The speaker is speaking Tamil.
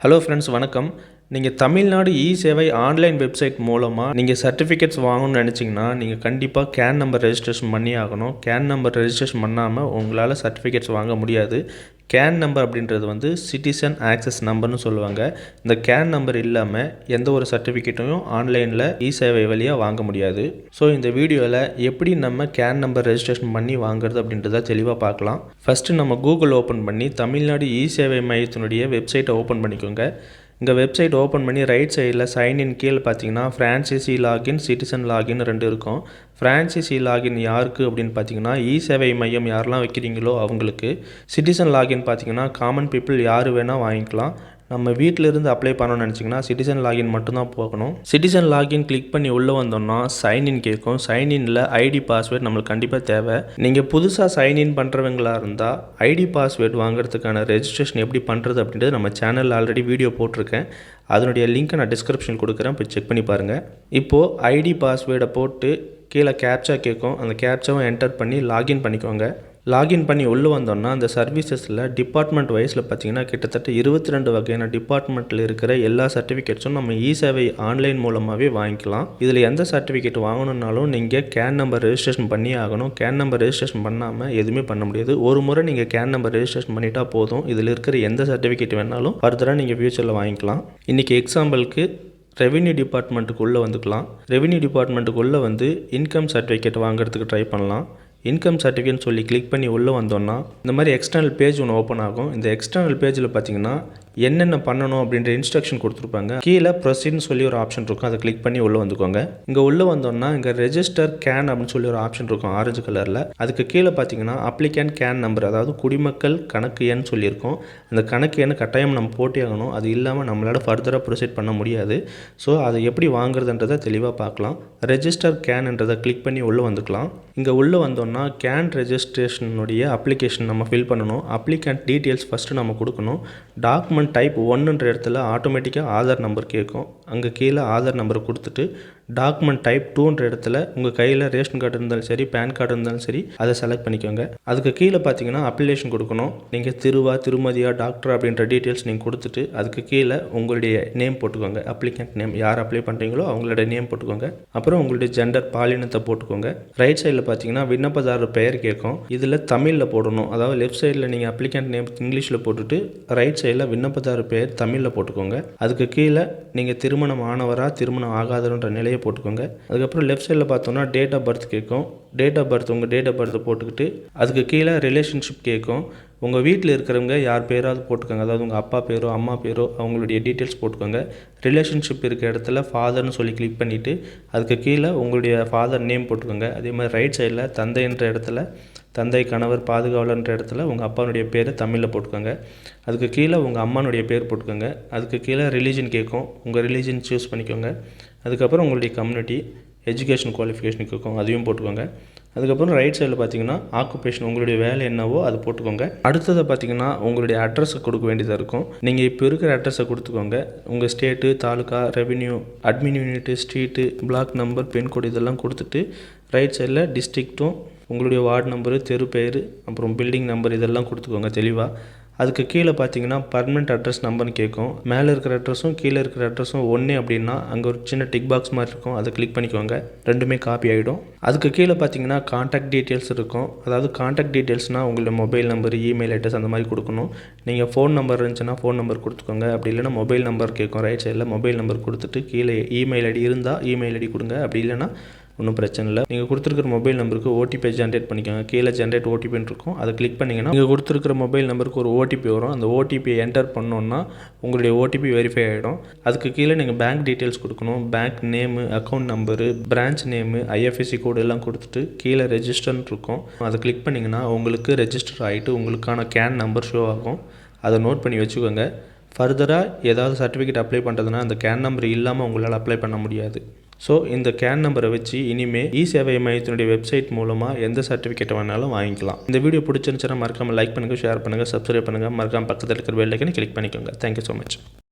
ஹலோ ஃப்ரெண்ட்ஸ், வணக்கம். நீங்கள் தமிழ்நாடு சேவை ஆன்லைன் வெப்சைட் மூலமாக நீங்கள் சர்டிஃபிகேட்ஸ் வாங்கணும்னு நினச்சிங்கன்னா நீங்கள் கண்டிப்பாக கேன் நம்பர் ரெஜிஸ்ட்ரேஷன் பண்ணி ஆகணும். கேன் நம்பர் ரெஜிஸ்ட்ரேஷன் பண்ணாமல் உங்களால் சர்டிஃபிகேட்ஸ் வாங்க முடியாது. கேன் நம்பர் அப்படின்றது சிட்டிசன் ஆக்சஸ் நம்பர்னு சொல்லுவாங்க. இந்த கேன் நம்பர் இல்லாமல் எந்த ஒரு சர்டிஃபிகேட்டையும் ஆன்லைனில் சேவை வழியாக வாங்க முடியாது. ஸோ இந்த வீடியோவில் எப்படி நம்ம கேன் நம்பர் ரெஜிஸ்ட்ரேஷன் பண்ணி வாங்குறது அப்படின்றத தெளிவாக பார்க்கலாம். ஃபஸ்ட்டு நம்ம கூகுள் ஓப்பன் பண்ணி தமிழ்நாடு சேவை மையத்தினுடைய வெப்சைட்டை ஓப்பன் பண்ணிக்கோங்க. இங்கே வெப்சைட் ஓப்பன் பண்ணி ரைட் சைடில் சைன்இன் கீழே பார்த்தீங்கன்னா ஃப்ரான்சைசி லாகின், சிட்டிசன் லாகின் 2 இருக்கும். ஃப்ரான்சைசி லாகின் யாருக்கு அப்படின்னு பார்த்தீங்கன்னா சேவை மையம் யாரெல்லாம் வைக்கிறீங்களோ அவங்களுக்கு. சிட்டிசன் லாகின் பார்த்தீங்கன்னா காமன் பீப்புள் யார் வேணால் வாங்கிக்கலாம். நம்ம வீட்டிலிருந்து அப்ளை பண்ணணும்னு நினச்சிங்கன்னா சிட்டிசன் லாகின் மட்டும்தான் போகணும். சிட்டிசன் லாகின் கிளிக் பண்ணி உள்ளே வந்தோம்னா சைன்இன் கேட்கும். சைன்இனில் ஐடி பாஸ்வேர்டு நம்மளுக்கு கண்டிப்பாக தேவை. நீங்கள் புதுசாக சைன்இன் பண்ணுறவங்களா இருந்தால் ஐடி பாஸ்வேர்டு வாங்குறதுக்கான ரெஜிஸ்ட்ரேஷன் எப்படி பண்ணுறது அப்படின்றது நம்ம சேனலில் ஆல்ரெடி வீடியோ போட்டிருக்கேன். அதனுடைய லிங்க்கை நான் டிஸ்கிரிப்ஷன் கொடுக்குறேன், போய் செக் பண்ணி பாருங்கள். இப்போது ஐடி பாஸ்வேர்டை போட்டு கீழே கேப்சா கேட்கும். அந்த கேப்சாவை என்டர் பண்ணி லாகின் பண்ணிக்கோங்க. லாகின் பண்ணி உள்ளே வந்தோம்னா அந்த சர்வீசஸில் டிபார்ட்மெண்ட் வைஸில் பார்த்தீங்கன்னா கிட்டத்தட்ட 22 வகையான டிபார்ட்மெண்ட்டில் இருக்கிற எல்லா சர்டிஃபிகேட்ஸும் நம்ம சேவை ஆன்லைன் மூலமாகவே வாங்கிக்கலாம். இதில் எந்த சர்டிஃபிகேட் வாங்கணுன்னாலும் நீங்கள் கேன் நம்பர் ரெஜிஸ்ட்ரேஷன் பண்ணி ஆகணும். கேன் நம்பர் ரெஜிஸ்ட்ரேஷன் பண்ணாமல் எதுவுமே பண்ண முடியாது. ஒரு முறை நீங்கள் கேன் நம்பர் ரெஜிஸ்ட்ரேஷன் பண்ணிட்டா போதும். இதில் இருக்கிற எந்த சர்டிஃபிகேட் வேணாலும் ஃபர்தராக நீங்கள் ஃபியூச்சரில் வாங்கிக்கலாம். இன்றைக்கி எக்ஸாம்பிளுக்கு ரெவென்யூ டிபார்ட்மெண்ட்டுக்குள்ளே வந்துக்கலாம். ரெவென்யூ டிபார்ட்மெண்ட்டுக்குள்ளே இன்கம் சர்டிஃபிகேட் வாங்குறதுக்கு ட்ரை பண்ணலாம். இன்கம் சர்டிஃபிகேட்னு சொல்லி கிளிக் பண்ணி உள்ளே வந்தோன்னா இந்த மாதிரி எக்ஸ்டர்னல் பேஜ் ஒன்று ஓப்பன் ஆகும். இந்த எக்ஸ்டர்னல் பேஜில் பார்த்தீங்கன்னா என்னென்ன பண்ணணும் அப்படின்ற இன்ஸ்ட்ரக்ஷன் கொடுத்துருப்பாங்க. கீழே ப்ரொசீட்னு சொல்லி ஒரு ஆப்ஷன் இருக்கும். அதை கிளிக் பண்ணி உள்ளே வந்துக்கோங்க. இங்கே உள்ளே வந்தோன்னா இங்கே ரெஜிஸ்டர் கேன் அப்படின்னு சொல்லி ஒரு ஆப்ஷன் இருக்கும் ஆரஞ்சு கலரில். அதுக்கு கீழே பார்த்தீங்கன்னா அப்ளிகேண்ட் கேன் நம்பர், அதாவது குடிமக்கள் கணக்கு எண் சொல்லியிருக்கோம். அந்த கணக்கு எண் கட்டாயம் நம்ம போட்டே ஆகணும். அது இல்லாமல் நம்மளால் ஃபர்தராக ப்ரொசீட் பண்ண முடியாது. ஸோ அதை எப்படி வாங்குறதுன்றதை தெளிவாக பார்க்கலாம். ரெஜிஸ்டர் கேன்ன்றதை கிளிக் பண்ணி உள்ளே வந்துக்கலாம். இங்கே உள்ளே வந்தோன்னா கேன் ரெஜிஸ்ட்ரேஷனுடைய அப்ளிகேஷன் நம்ம ஃபில் பண்ணணும். அப்ளிகேண்ட் டீட்டெயில்ஸ் ஃபஸ்ட்டு நம்ம கொடுக்கணும். டாக்குமெண்ட் டைப் 1ன்ற இடத்துல ஆட்டோமேட்டிக்காக ஆதார் நம்பர் கேட்கும். அங்கே கீழே ஆதார் நம்பர் கொடுத்துட்டு டாக்குமெண்ட் டைப் 2ன்ற இடத்துல உங்கள் கையில் ரேஷன் கார்டு இருந்தாலும் சரி, பேன் கார்டு இருந்தாலும் சரி, அதை செலக்ட் பண்ணிக்கோங்க. அதுக்கு கீழே பார்த்தீங்கன்னா அப்ளிகேஷன் கொடுக்கணும். நீங்கள் திருவா, திருமதியா, டாக்டர் அப்படின்ற டீட்டெயில்ஸ் நீங்கள் கொடுத்துட்டு அதுக்கு கீழே உங்களுடைய நேம் போட்டுக்கோங்க. அப்ளிகேண்ட் நேம் யார் அப்ளை பண்ணுறீங்களோ அவங்களோட நேம் போட்டுக்கோங்க. அப்புறம் உங்களுடைய ஜெண்டர் பாலினத்தை போட்டுக்கோங்க. ரைட் சைடில் பார்த்தீங்கன்னா விண்ணப்பதாரர் பெயர் கேட்கும். இதில் தமிழில் போடணும். அதாவது லெஃப்ட் சைடில் நீங்கள் அப்ளிகேண்ட் நேம் இங்கிலீஷில் போட்டுட்டு ரைட் சைடில் விண்ணப்பதாரர் பெயர் தமிழில் போட்டுக்கோங்க. அதுக்கு கீழே நீங்கள் திருமணம் ஆனவரா, திருமணம் ஆகாதன்ற நிலையை போட்டுக்கோங்க. அதுக்கப்புறம் லெஃப்ட் சைடில் பார்த்தோன்னா டேட் ஆஃப் பர்த் கேட்கும். டேட் ஆஃப் பர்த் உங்கள் டேட் ஆஃப் பர்த்தை போட்டுக்கிட்டு அதுக்கு கீழே ரிலேஷன்ஷிப் கேட்கும். உங்கள் வீட்டில் இருக்கிறவங்க யார் பேராவது போட்டுக்கோங்க. அதாவது உங்கள் அப்பா பேரோ அம்மா பேரோ அவங்களுடைய டீட்டெயில்ஸ் போட்டுக்கோங்க. ரிலேஷன்ஷிப் இருக்கிற இடத்துல ஃபாதர்னு சொல்லி கிளிக் பண்ணிவிட்டு அதுக்கு கீழே உங்களுடைய ஃபாதர் நேம் போட்டுக்கோங்க. அதே மாதிரி ரைட் சைடில் தந்தைன்ற இடத்துல தந்தை, கணவர், பாதுகாவலர்ன்ற இடத்துல உங்கள் அப்பாவுடைய பேரை தமிழில் போட்டுக்கோங்க. அதுக்கு கீழே உங்கள் அம்மானுடைய பேர் போட்டுக்கோங்க. அதுக்கு கீழே ரிலீஜன் கேட்கும். உங்கள் ரிலீஜன் சூஸ் பண்ணிக்கோங்க. அதுக்கப்புறம் உங்களுடைய கம்யூனிட்டி, எஜுகேஷன் குவாலிஃபிகேஷன் கேட்கும், அதையும் போட்டுக்கோங்க. அதுக்கப்புறம் ரைட் சைடில் பார்த்தீங்கன்னா ஆக்குபேஷன், உங்களுடைய வேலை என்னவோ அதை போட்டுக்கோங்க. அடுத்ததை பார்த்தீங்கன்னா உங்களுடைய அட்ரஸை கொடுக்க வேண்டியதாக இருக்கும். நீங்கள் இப்போ இருக்கிற அட்ரஸை கொடுத்துக்கோங்க. உங்கள் state, taluka, revenue, admin unit, street, block number, pincode இதெல்லாம் கொடுத்துட்டு ரைட் சைடில் டிஸ்ட்ரிக்ட்டும் உங்களுடைய வார்டு நம்பரு, தெரு பெயர், அப்புறம் பில்டிங் நம்பர் இதெல்லாம் கொடுத்துக்கோங்க தெளிவாக. அதுக்கு கீழே பார்த்தீங்கன்னா பர்மனெண்ட் அட்ரஸ் நம்பர்னு கேட்கும். மேலே இருக்கிற அட்ரஸும் கீழே இருக்கிற அட்ரஸும் ஒன்று அப்படின்னா அங்கே ஒரு சின்ன டிக் பாக்ஸ் மாதிரி இருக்கும். அதை கிளிக் பண்ணிக்கோங்க. ரெண்டுமே காப்பி ஆகிடும். அதுக்கு கீழே பார்த்தீங்கன்னா கான்டாக்ட் டீட்டெயில்ஸ் இருக்கும். அதாவது கான்டாக்ட் டீட்டெயில்ஸ்னால் உங்களுடைய மொபைல் நம்பர், இமெயில் அட்ரஸ் அந்த மாதிரி கொடுக்கணும். நீங்கள் ஃபோன் நம்பர் இருந்துச்சுன்னா ஃபோன் நம்பர் கொடுத்துக்கோங்க. அப்படி இல்லைனா மொபைல் நம்பர் கேட்கும். ரைட் சைடில் மொபைல் நம்பர் கொடுத்துட்டு கீழே இமெயில் ஐடி இருந்தால் இமெயில் ஐடி கொடுங்க. அப்படி இல்லைனா ஒன்றும் பிரச்சனை இல்லை. நீங்கள் கொடுத்துருக்கிற மொபைல் நம்பருக்கு ஓடிபி ஜென்ரேட் பண்ணிக்கோங்க. கீழே ஜென்ரேட் ஓடிபின்னு இருக்கும். அதை கிளிக் பண்ணிங்கன்னா நீங்கள் கொடுத்துருக்கிற மொபைல் நம்பருக்கு ஒரு ஓடிபி வரும். அந்த ஓடிபியை என்டர் பண்ணோன்னா உங்களுடைய ஓடிபி வெரிஃபை ஆகிடும். அதுக்கு கீழே நீங்கள் பேங்க் டீட்டெயில்ஸ் கொடுக்கணும். Bank name, account number, branch name, IFSC கோடு எல்லாம் கொடுத்துட்டு கீழே ரெஜிஸ்டர்னு இருக்கும். அதை கிளிக் பண்ணிங்கன்னா உங்களுக்கு ரெஜிஸ்டர் ஆகிட்டு உங்களுக்கான கேன் நம்பர் ஷோ ஆகும். அதை நோட் பண்ணி வச்சுக்கோங்க. ஃபர்தராக ஏதாவது சர்டிஃபிகேட் அப்ளை பண்ணுறதுனா அந்த கேன் நம்பர் இல்லாமல் உங்களால் அப்ளை பண்ண முடியாது. ஸோ இந்த கேன் நம்பரை வச்சு இனிமேல் சேவை மையத்தினுடைய வெப்சைட் மூலமாக எந்த சர்டிஃபிகேட்டை வேணாலும் வாங்கிக்கலாம். இந்த வீடியோ பிடிச்சிருந்துச்சுன்னா மறக்காமல் லைக் பண்ணுங்கள், ஷேர் பண்ணுங்கள், சப்ஸ்கிரைப் பண்ணுங்கள். மறக்காமல் பக்கத்தில் இருக்கிற பெல் ஐக்கனை கிளிக் பண்ணிக்கோங்க. Thank you so much.